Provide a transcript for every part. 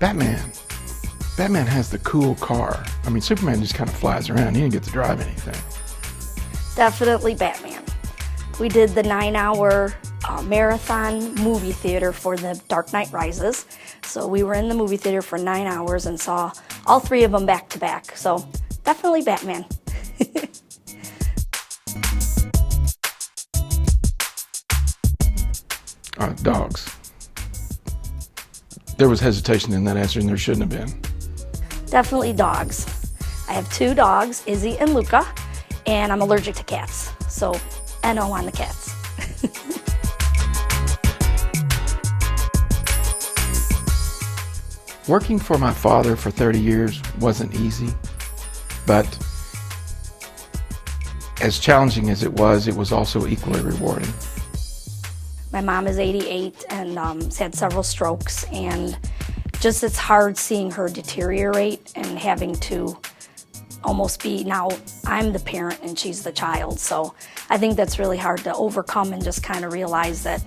Batman. Batman has the cool car. I mean, Superman just kind of flies around. He didn't get to drive anything. Definitely Batman. We did the 9-hour marathon movie theater for The Dark Knight Rises. So we were in the movie theater for 9 hours and saw all 3 of them back to back. So definitely Batman. Dogs. There was hesitation in that answer, and there shouldn't have been. Definitely dogs. I have 2 dogs, Izzy and Luca, and I'm allergic to cats. So NO on the cats. Working for my father for 30 years wasn't easy, but as challenging as it was also equally rewarding. My mom is 88 and has had several strokes, and just it's hard seeing her deteriorate and having to almost be, now I'm the parent and she's the child. So I think that's really hard to overcome and just kind of realize that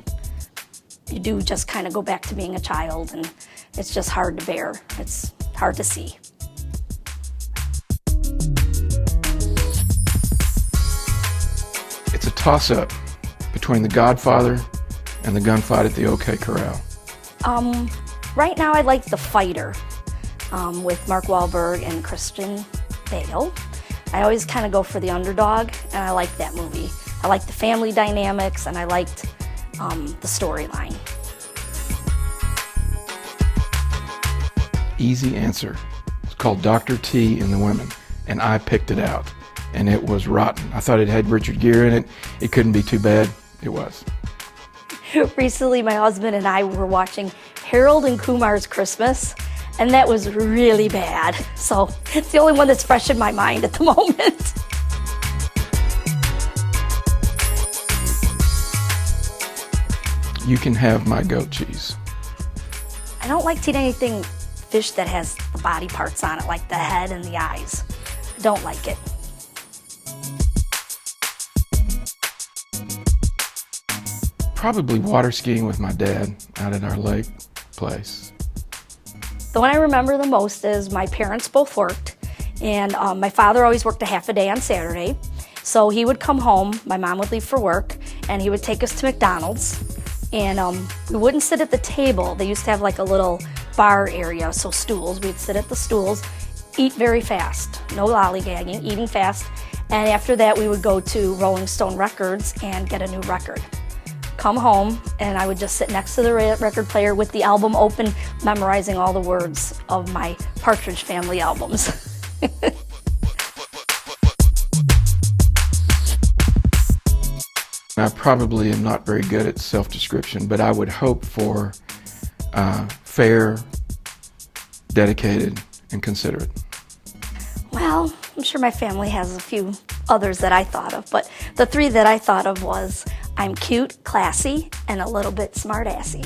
you do just kind of go back to being a child, and it's just hard to bear. It's hard to see. It's a toss-up between The Godfather and the gunfight at the OK Corral. Right now I like The Fighter with Mark Wahlberg and Christian Bale. I always kind of go for the underdog, and I like that movie. I like the family dynamics, and I liked the storyline. Easy answer. It's called Dr. T and the Women, and I picked it out, and it was rotten. I thought it had Richard Gere in it. It couldn't be too bad. It was. Recently, my husband and I were watching Harold and Kumar's Christmas, and that was really bad. So it's the only one that's fresh in my mind at the moment. You can have my goat cheese. I don't like to eat anything fish that has the body parts on it, like the head and the eyes. I don't like it. Probably water skiing with my dad out at our lake place. The one I remember the most is my parents both worked, and my father always worked a half a day on Saturday. So he would come home, my mom would leave for work, and he would take us to McDonald's. And we wouldn't sit at the table. They used to have like a little bar area, so stools. We'd sit at the stools, eat very fast, no lollygagging, eating fast. And after that, we would go to Rolling Stone Records and get a new record. Come home, and I would just sit next to the record player with the album open, memorizing all the words of my Partridge Family albums. I probably am not very good at self-description, but I would hope for fair, dedicated, and considerate. Well, I'm sure my family has a few others that I thought of, but the 3 that I thought of was I'm cute, classy, and a little bit smart-assy.